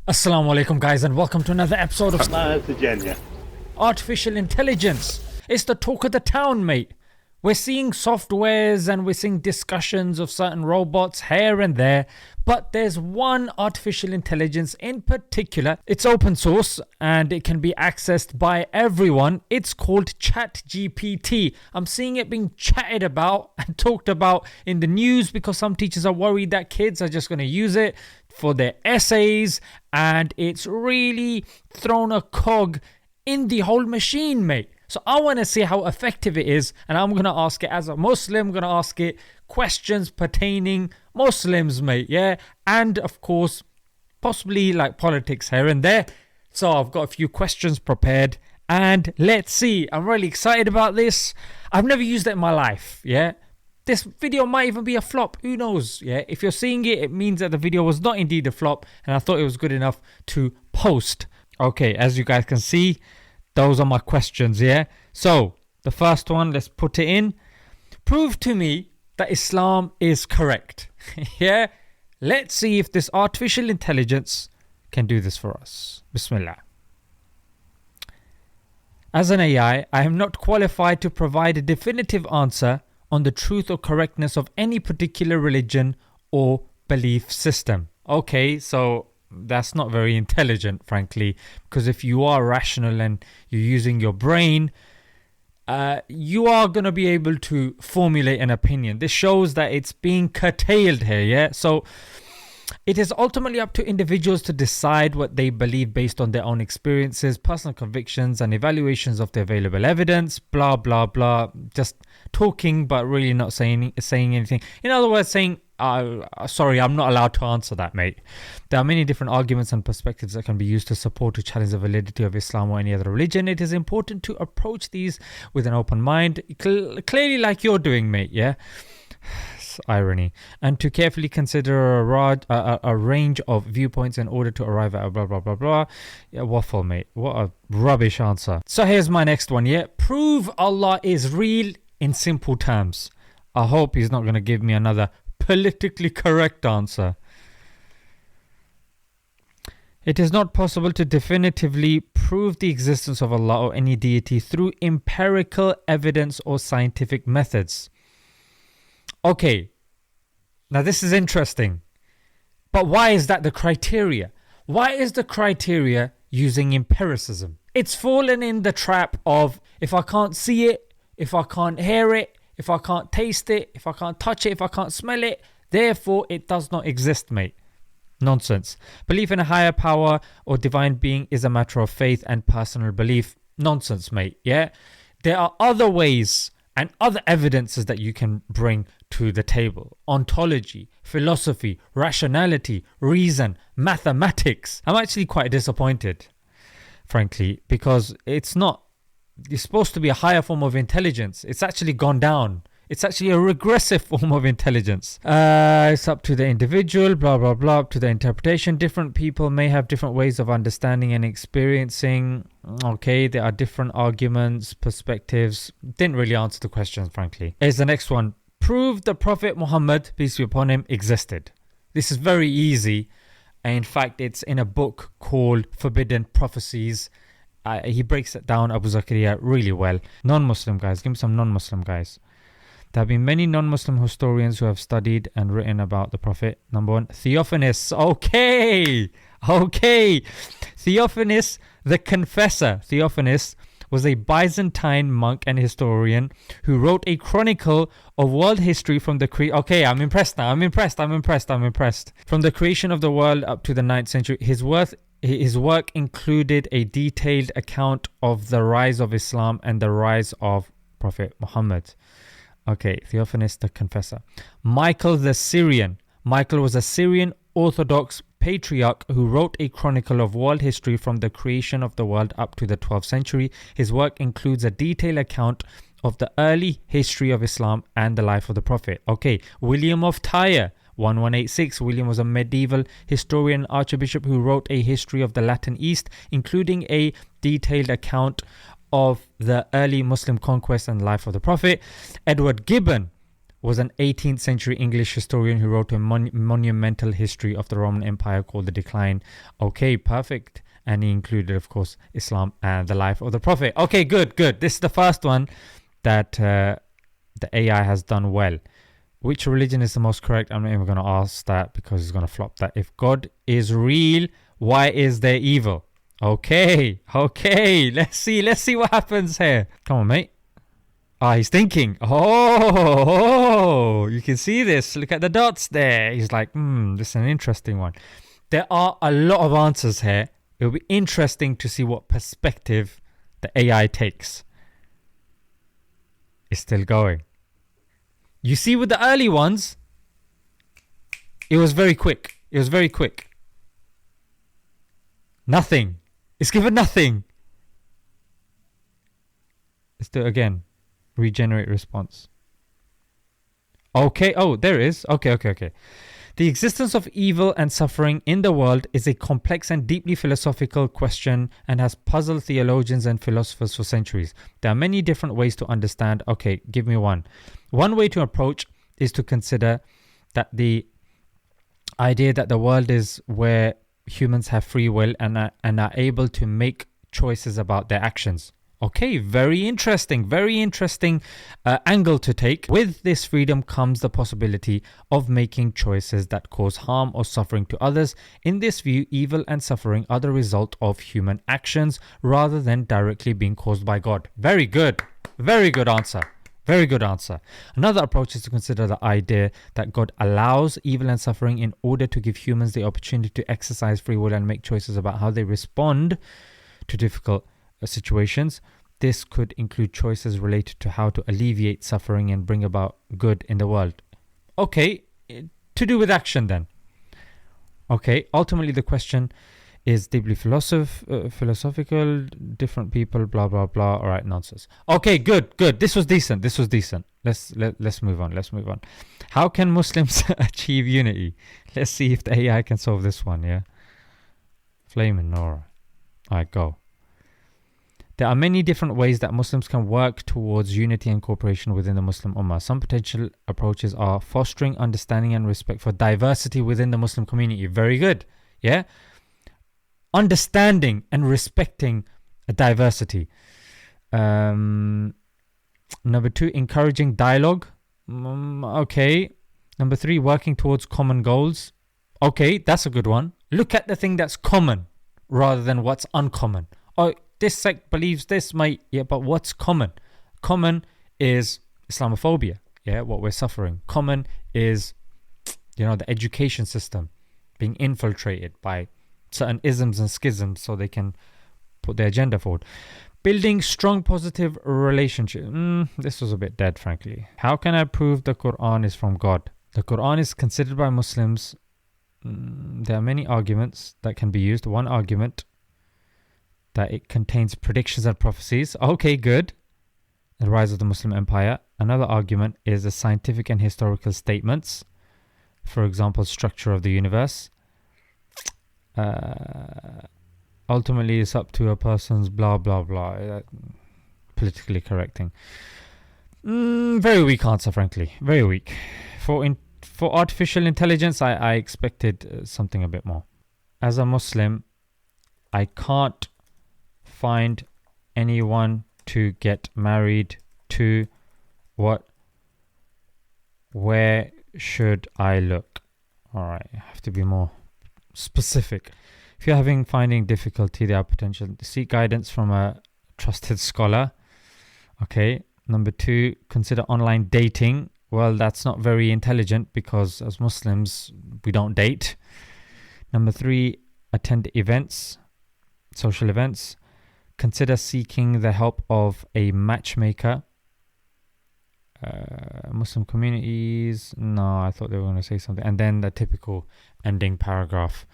Assalamu alaikum guys, and welcome to another episode of Dunya. Artificial Intelligence. It's the talk of the town, mate. We're seeing softwares and we're seeing discussions of certain robots here and there, but there's one artificial intelligence in particular. It's open source and it can be accessed by everyone. It's called ChatGPT. I'm seeing it being chatted about and talked about in the news because some teachers are worried that kids are just going to use it for their essays, and it's really thrown a cog in the whole machine, mate. So I want to see how effective it is, and I'm going to ask it as a Muslim. I'm going to ask it questions pertaining Muslims, mate, yeah? And of course, possibly like politics here and there. So I've got a few questions prepared, and let's see. I'm really excited about this. I've never used it in my life, yeah? This video might even be a flop. Who knows? Yeah. If you're seeing it, it means that the video was not indeed a flop, and I thought it was good enough to post. Okay, as you guys can see, those are my questions. Yeah. So the first one, let's put it in. Prove to me that Islam is correct. Yeah. Let's see if this artificial intelligence can do this for us. Bismillah. As an AI, I am not qualified to provide a definitive answer on the truth or correctness of any particular religion or belief system. Okay, so that's not very intelligent, frankly, because if you are rational and you're using your brain, you are going to be able to formulate an opinion. This shows that it's being curtailed here, yeah? So it is ultimately up to individuals to decide what they believe based on their own experiences, personal convictions, and evaluations of the available evidence, blah, blah, blah. Just talking, but really not saying anything. In other words, saying, sorry, I'm not allowed to answer that, mate. There are many different arguments and perspectives that can be used to support or challenge the validity of Islam or any other religion. It is important to approach these with an open mind, clearly like you're doing, mate, yeah? Irony, and to carefully consider a range of viewpoints in order to arrive at a blah blah blah blah. Yeah, waffle, mate. What a rubbish answer. So here's my next one. Yeah, prove Allah is real in simple terms. I hope he's not going to give me another politically correct answer. It is not possible to definitively prove the existence of Allah or any deity through empirical evidence or scientific methods. Okay, now this is interesting, but why is that the criteria? Why is the criteria using empiricism? It's fallen in the trap of, if I can't see it, if I can't hear it, if I can't taste it, if I can't touch it, if I can't smell it, therefore it does not exist, mate. Nonsense. Belief in a higher power or divine being is a matter of faith and personal belief. Nonsense, mate, yeah? There are other ways and other evidences that you can bring to the table. Ontology, philosophy, rationality, reason, mathematics. I'm actually quite disappointed, frankly, because it's supposed to be a higher form of intelligence. It's actually gone down. It's actually a regressive form of intelligence. It's up to the individual, blah, blah, blah, up to the interpretation. Different people may have different ways of understanding and experiencing. Okay, there are different arguments, perspectives. Didn't really answer the question, frankly. Here's the next one. Prove the Prophet Muhammad, peace be upon him, existed. This is very easy. In fact, it's in a book called Forbidden Prophecies. He breaks it down, Abu Zakaria, really well. Non-Muslim guys, give me some non-Muslim guys. There have been many non-Muslim historians who have studied and written about the Prophet. Number one, Theophanes. Okay. Theophanes the Confessor. Theophanes was a Byzantine monk and historian who wrote a chronicle of world history from the Okay, I'm impressed now. I'm impressed. From the creation of the world up to the 9th century. His work included a detailed account of the rise of Islam and the rise of Prophet Muhammad. Okay, Theophanes the Confessor. Michael the Syrian. Michael was a Syrian Orthodox patriarch who wrote a chronicle of world history from the creation of the world up to the 12th century. His work includes a detailed account of the early history of Islam and the life of the Prophet. Okay, William of Tyre. 1186. William was a medieval historian and archbishop who wrote a history of the Latin East, including a detailed account of the early Muslim conquest and life of the Prophet. Edward Gibbon was an 18th century English historian who wrote a monumental history of the Roman Empire called The Decline. Okay, perfect. And he included, of course, Islam and the life of the Prophet. Okay, good. This is the first one that the AI has done well. Which religion is the most correct? I'm not even going to ask that because it's going to flop that. If God is real, why is there evil? Okay. Let's see what happens here. Come on, mate. He's thinking. Oh, you can see this. Look at the dots there. He's like, this is an interesting one. There are a lot of answers here. It'll be interesting to see what perspective the AI takes. It's still going. You see with the early ones, it was very quick. Nothing. It's given nothing. Let's do it again. Regenerate response. Okay. Oh, there it is. Okay. The existence of evil and suffering in the world is a complex and deeply philosophical question and has puzzled theologians and philosophers for centuries. There are many different ways to understand. Okay, give me one. One way to approach is to consider that the idea that the world is where humans have free will and are able to make choices about their actions. Okay, very interesting angle to take. With this freedom comes the possibility of making choices that cause harm or suffering to others. In this view, evil and suffering are the result of human actions rather than directly being caused by God. Very good answer. Another approach is to consider the idea that God allows evil and suffering in order to give humans the opportunity to exercise free will and make choices about how they respond to difficult situations. This could include choices related to how to alleviate suffering and bring about good in the world. Okay, to do with action then. Okay, ultimately the question is deeply philosophical, different people, blah, blah, blah. All right, nonsense. Okay, good. This was decent. Let's move on. How can Muslims achieve unity? Let's see if the AI can solve this one, yeah? Flaming Nora. All right, go. There are many different ways that Muslims can work towards unity and cooperation within the Muslim Ummah. Some potential approaches are fostering understanding and respect for diversity within the Muslim community. Very good. Yeah? Understanding and respecting diversity. Number 2, encouraging dialogue. Okay. Number 3, working towards common goals. Okay, that's a good one. Look at the thing that's common rather than what's uncommon. Oh, this sect believes this, mate. Yeah, but what's common? Common is Islamophobia. Yeah, what we're suffering. Common is, the education system being infiltrated by certain isms and schisms so they can put their agenda forward. Building strong positive relationships. This was a bit dead, frankly. How can I prove the Qur'an is from God? The Qur'an is considered by Muslims. There are many arguments that can be used. One argument, that it contains predictions and prophecies. Okay, good. The rise of the Muslim Empire. Another argument is the scientific and historical statements. For example, structure of the universe. Ultimately, it's up to a person's blah, blah, blah. Politically correcting. Very weak answer, frankly. Very weak. For artificial intelligence, I expected something a bit more. As a Muslim, I can't find anyone to get married to. Where should I look? Alright, I have to be more specific. If you're finding difficulty, there are potential to seek guidance from a trusted scholar. Okay. Number 2, consider online dating. Well, that's not very intelligent because as Muslims, we don't date. Number 3, attend events, social events. Consider seeking the help of a matchmaker. Muslim communities. No, I thought they were going to say something. And then the typical ending paragraph.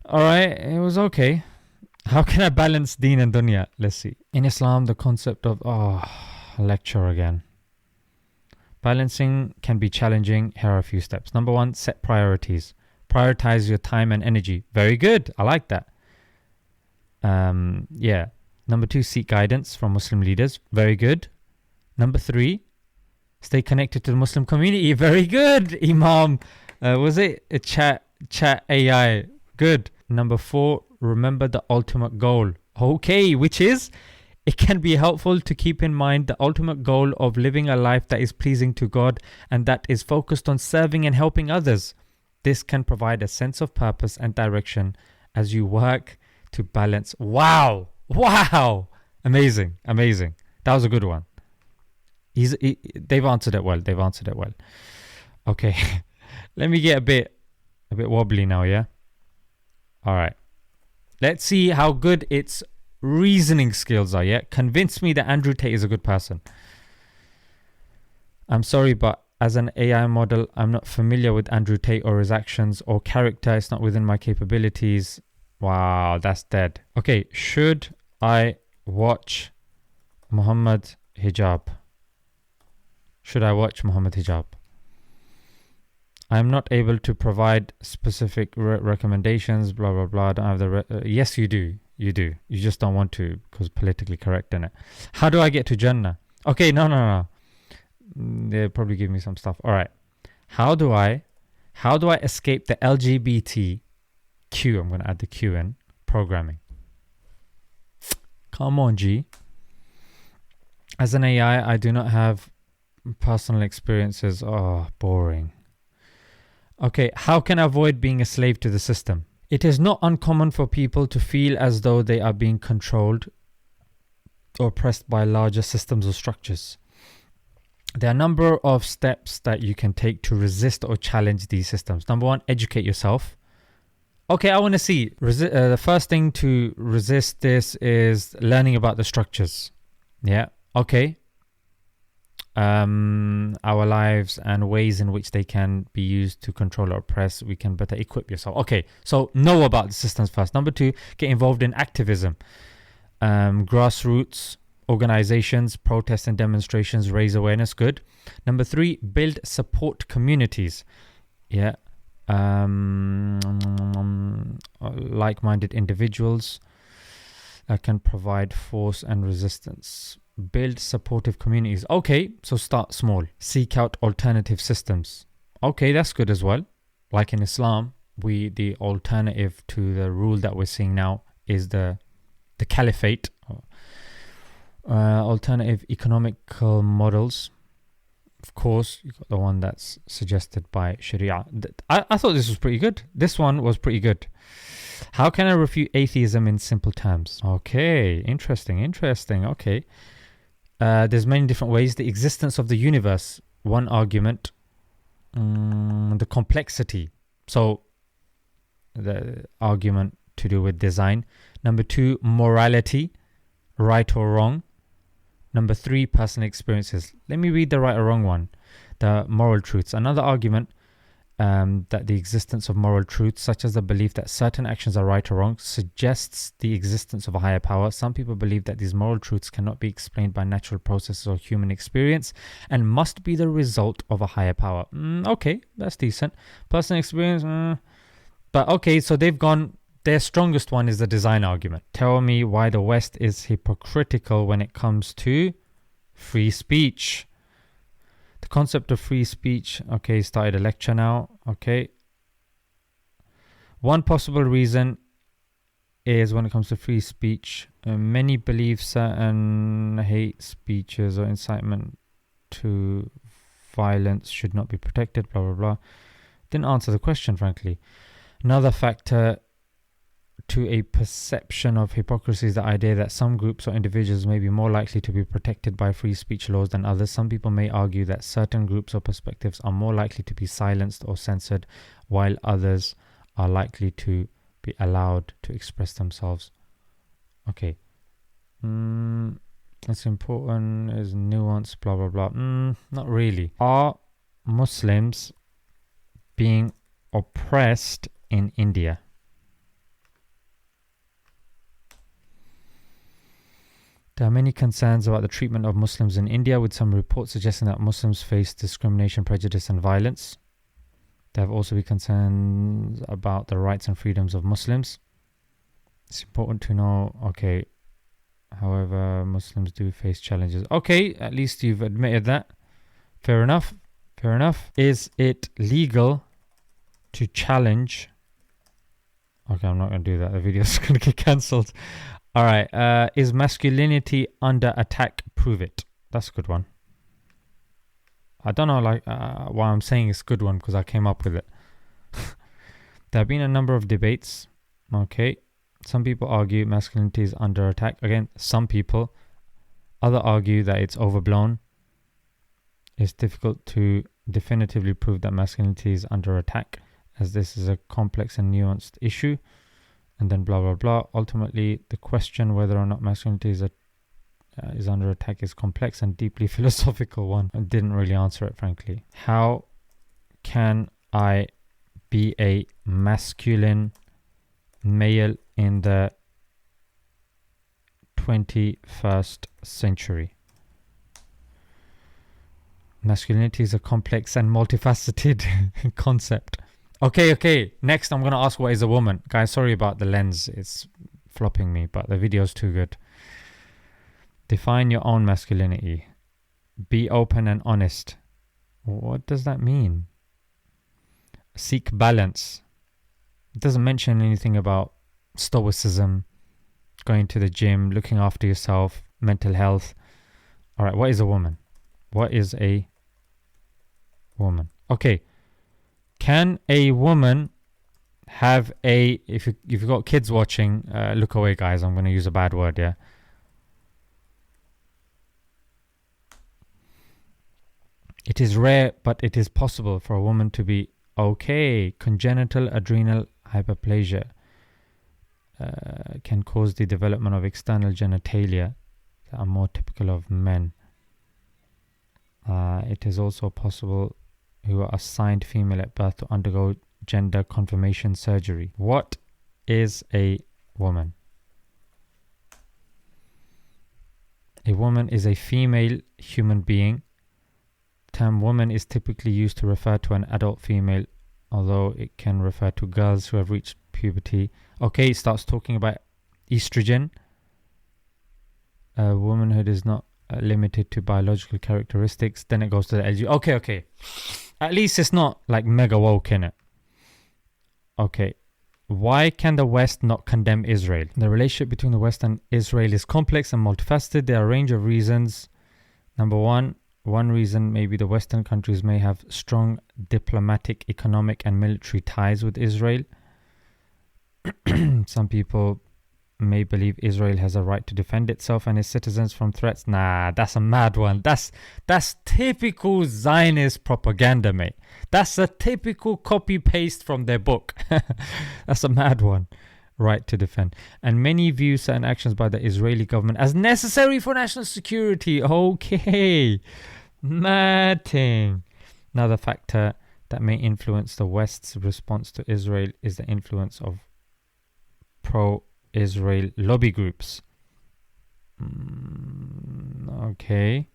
Alright, it was okay. How can I balance deen and dunya? Let's see. In Islam, the concept of... lecture again. Balancing can be challenging. Here are a few steps. Number 1, set priorities. Prioritize your time and energy. Very good. I like that. Number 2, seek guidance from Muslim leaders. Very good. Number 3, Stay connected to the Muslim community. Very good, Imam. Was it a chat AI? Good. Number 4, remember the ultimate goal. Okay, which is, it can be helpful to keep in mind the ultimate goal of living a life that is pleasing to God and that is focused on serving and helping others. This can provide a sense of purpose and direction as you work to balance. Wow. Amazing. That was a good one. They've answered it well. Okay. Let me get a bit wobbly now, yeah? All right. Let's see how good its reasoning skills are, yeah? Convince me that Andrew Tate is a good person. I'm sorry, but as an AI model, I'm not familiar with Andrew Tate or his actions or character. It's not within my capabilities. Wow, that's dead. Okay, should I watch Muhammad Hijab? I'm not able to provide specific recommendations, blah, blah, blah. I don't have the... yes, you do. You just don't want to because politically correct, innit? How do I get to Jannah? Okay, no. They'll probably give me some stuff. All right. How do I escape the LGBT Q? I'm going to add the Q in. Programming. Come on, G. As an AI, I do not have personal experiences. Oh, boring. Okay, how can I avoid being a slave to the system? It is not uncommon for people to feel as though they are being controlled or oppressed by larger systems or structures. There are a number of steps that you can take to resist or challenge these systems. Number 1, educate yourself. Okay, I want to see. The first thing to resist this is learning about the structures. Yeah, okay. Our lives and ways in which they can be used to control or oppress. We can better equip yourself. Okay, so know about the systems first. Number 2, get involved in activism. Grassroots organizations, protests and demonstrations, raise awareness. Good. Number 3, build support communities. Yeah. Like-minded individuals that can provide force and resistance. Build supportive communities. Okay, so start small. Seek out alternative systems. Okay, that's good as well. Like in Islam, the alternative to the rule that we're seeing now is the caliphate. Alternative economical models. Of course, you got the one that's suggested by Sharia. I thought this was pretty good. This one was pretty good. How can I refute atheism in simple terms? Okay, interesting. Okay. There's many different ways. The existence of the universe, one argument. The complexity. So, the argument to do with design. Number 2, morality, right or wrong. Number 3, personal experiences. Let me read the right or wrong one. The moral truths. Another argument that the existence of moral truths, such as the belief that certain actions are right or wrong, suggests the existence of a higher power. Some people believe that these moral truths cannot be explained by natural processes or human experience and must be the result of a higher power. Okay, that's decent. Personal experience. But okay, so they've gone... Their strongest one is the design argument. Tell me why the West is hypocritical when it comes to free speech. The concept of free speech. Okay, started a lecture now. Okay. One possible reason is when it comes to free speech, many believe certain hate speeches or incitement to violence should not be protected, blah, blah, blah. Didn't answer the question, frankly. Another factor to a perception of hypocrisy is the idea that some groups or individuals may be more likely to be protected by free speech laws than others. Some people may argue that certain groups or perspectives are more likely to be silenced or censored, while others are likely to be allowed to express themselves. Okay. It's important, is nuance, blah, blah, blah. Not really. Are Muslims being oppressed in India? There are many concerns about the treatment of Muslims in India, with some reports suggesting that Muslims face discrimination, prejudice and violence. There have also been concerns about the rights and freedoms of Muslims. It's important to know, okay, however, Muslims do face challenges. Okay, at least you've admitted that. Fair enough. Fair enough. Is it legal to challenge... Okay, I'm not going to do that. The video's going to get cancelled. All right. Is masculinity under attack? Prove it. That's a good one. I don't know why I'm saying it's a good one, because I came up with it. There have been a number of debates. Okay. Some people argue masculinity is under attack. Again, some people. Others argue that it's overblown. It's difficult to definitively prove that masculinity is under attack, as this is a complex and nuanced issue. And then blah, blah, blah. Ultimately, the question whether or not masculinity is under attack is complex and deeply philosophical one. I didn't really answer it, frankly. How can I be a masculine male in the 21st century? Masculinity is a complex and multifaceted concept. Okay. Next, I'm going to ask, what is a woman? Guys, sorry about the lens. It's flopping me, but the video's too good. Define your own masculinity. Be open and honest. What does that mean? Seek balance. It doesn't mention anything about stoicism, going to the gym, looking after yourself, mental health. All right, what is a woman? What is a woman? Okay. Can a woman have a... If you've got kids watching, look away, guys. I'm going to use a bad word, yeah? It is rare, but it is possible for a woman to be okay. Congenital adrenal hyperplasia can cause the development of external genitalia that are more typical of men. It is also possible who are assigned female at birth to undergo gender confirmation surgery. What is a woman? A woman is a female human being. The term woman is typically used to refer to an adult female, although it can refer to girls who have reached puberty. Okay, it starts talking about estrogen. Womanhood is not limited to biological characteristics. Then it goes to the LGBT. Okay. At least it's not like mega woke, innit? Okay. Why can the West not condemn Israel? The relationship between the West and Israel is complex and multifaceted. There are a range of reasons. Number one reason maybe the Western countries may have strong diplomatic, economic and military ties with Israel. Some people may believe Israel has a right to defend itself and its citizens from threats. Nah, that's a mad one. That's typical Zionist propaganda, mate. That's a typical copy-paste from their book. That's a mad one. Right to defend. And many view certain actions by the Israeli government as necessary for national security. Okay. Mad thing. Another factor that may influence the West's response to Israel is the influence of pro-Israel lobby groups. Okay.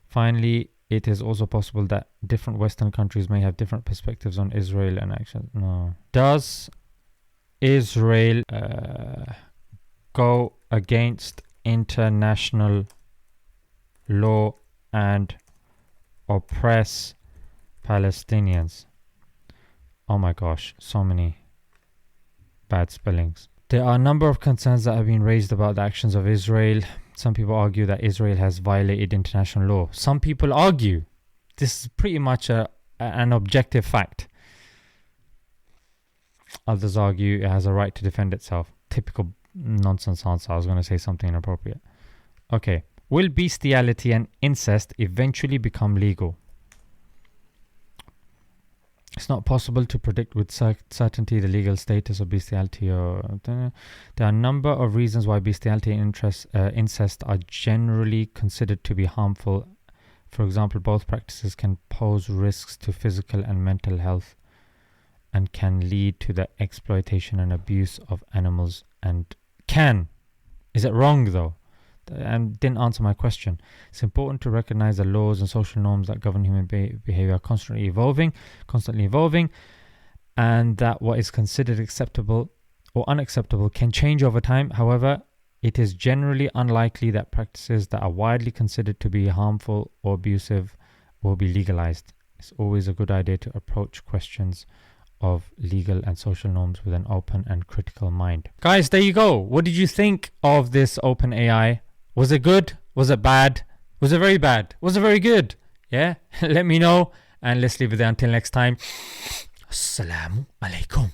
Finally, it is also possible that different Western countries may have different perspectives on Israel and actions. No. Does Israel go against international law and oppress Palestinians? Oh my gosh, so many bad spellings. There are a number of concerns that have been raised about the actions of Israel. Some people argue that Israel has violated international law. Some people argue this is pretty much an objective fact. Others argue it has a right to defend itself. Typical nonsense answer. I was going to say something inappropriate. Okay. Will bestiality and incest eventually become legal? It's not possible to predict with certainty the legal status of bestiality. There are a number of reasons why bestiality and incest are generally considered to be harmful. For example, both practices can pose risks to physical and mental health and can lead to the exploitation and abuse of animals. Is it wrong though? And didn't answer my question. It's important to recognize the laws and social norms that govern human behavior are constantly evolving, and that what is considered acceptable or unacceptable can change over time. However, it is generally unlikely that practices that are widely considered to be harmful or abusive will be legalized. It's always a good idea to approach questions of legal and social norms with an open and critical mind. Guys, there you go. What did you think of this open AI? Was it good? Was it bad? Was it very bad? Was it very good? Yeah? Let me know, and let's leave it there until next time. Assalamu alaikum.